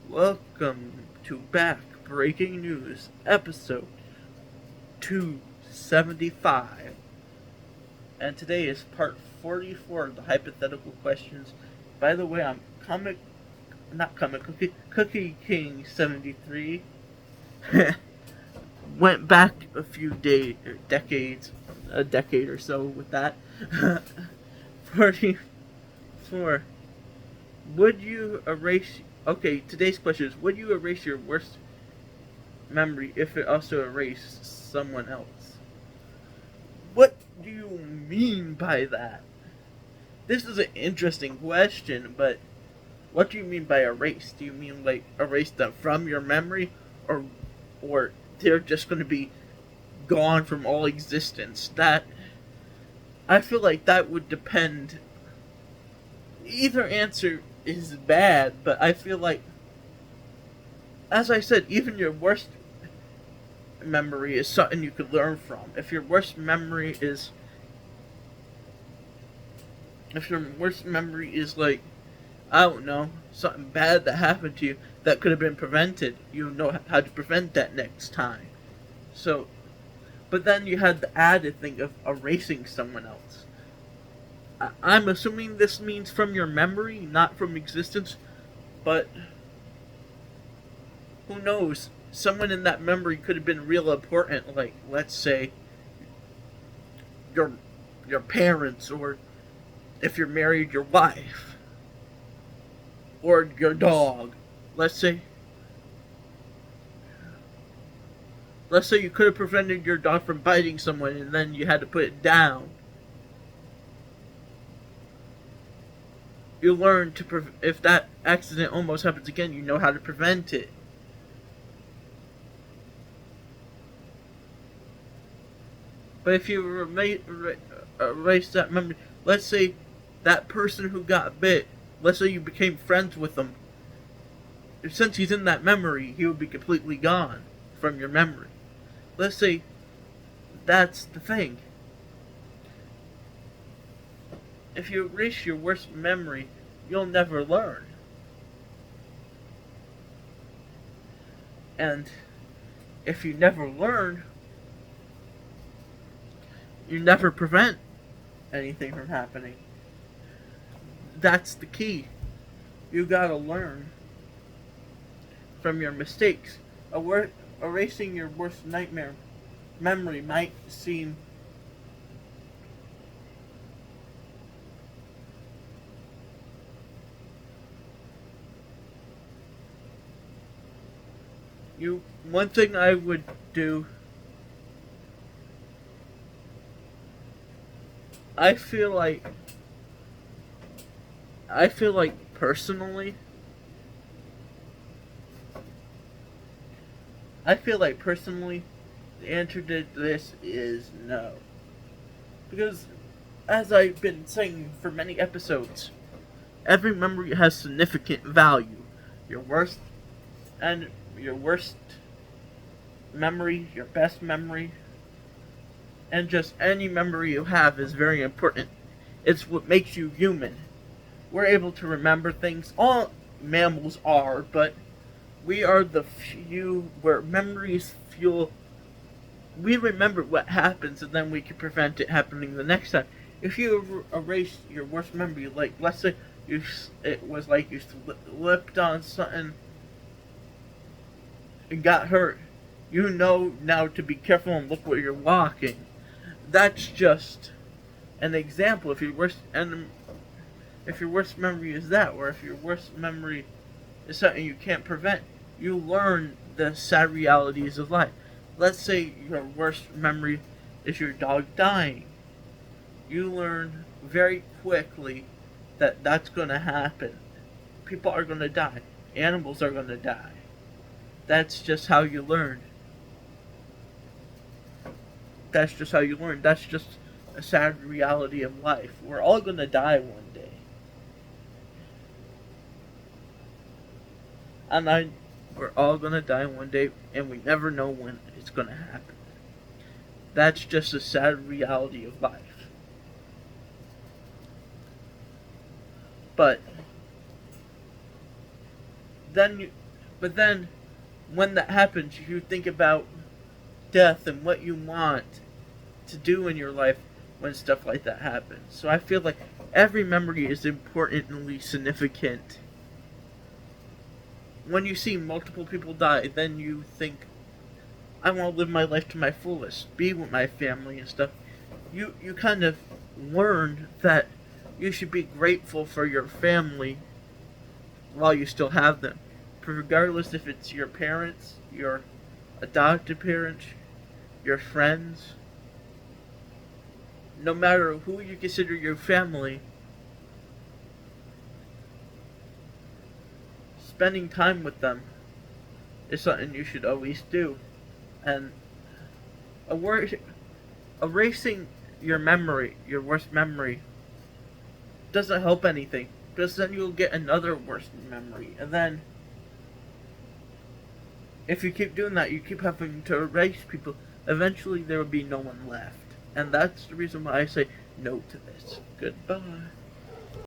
Welcome to Back Breaking News, episode 275. And today is part 44 of the hypothetical questions. By the way, I'm Cookie King 73. Went back a few decades, a decade or so with that. 44. Would you erase. Okay, today's question is: would you erase your worst memory if it also erased someone else? What do you mean by that? This is an interesting question, but what do you mean by erase? Do you mean like erase them from your memory, or they're just going to be gone from all existence? That I feel like that would depend. Either answer is bad, but I feel like, as I said, even your worst memory is something you could learn from. If your worst memory is like, I don't know, something bad that happened to you that could have been prevented, you know how to prevent that next time. So, but then you had the added thing of erasing someone else. I'm assuming this means from your memory, not from existence, but who knows? Someone in that memory could have been real important, like, let's say, your your parents, or if you're married, your wife, or your dog. Let's say let's say you could have prevented your dog from biting someone and then you had to put it down. You learn if that accident almost happens again, you know how to prevent it. But if you erase that memory, let's say that person who got bit, let's say you became friends with them, since he's in that memory, he would be completely gone from your memory. Let's say that's the thing. If you erase your worst memory, you'll never learn. And if you never learn, you never prevent anything from happening. That's the key. You gotta learn from your mistakes. Erasing your worst nightmare memory might seem one thing I would do. I feel like personally the answer to this is no. Because, as I've been saying for many episodes, every memory has significant value. Your worst and your worst memory, your best memory, and just any memory you have is very important. It's what makes you human. We're able to remember things. All mammals are, but we are the few where memories fuel. We remember what happens, and then we can prevent it happening the next time. If you erase your worst memory, like let's say it was like you slipped on something and got hurt, you know now to be careful and look where you're walking. That's just an example. If your worst memory is that, or if your worst memory is something you can't prevent, you learn the sad realities of life. Let's say your worst memory is your dog dying. You learn very quickly that that's going to happen. People are going to die. Animals are going to die. That's just how you learn. That's just how you learn. That's just a sad reality of life. We're all going to die one day. And we're all going to die one day, and we never know when it's going to happen. That's just a sad reality of life. But then But then, when that happens, you think about death and what you want to do in your life when stuff like that happens. So I feel like every memory is importantly significant. When you see multiple people die, then you think, I want to live my life to my fullest, be with my family and stuff. You kind of learn that you should be grateful for your family while you still have them. Regardless if it's your parents, your adopted parents, your friends, no matter who you consider your family, spending time with them is something you should always do. And erasing your memory, your worst memory, doesn't help anything. Because then you'll get another worst memory. And then, if you keep doing that, you keep having to erase people, eventually there will be no one left. And that's the reason why I say no to this. Goodbye.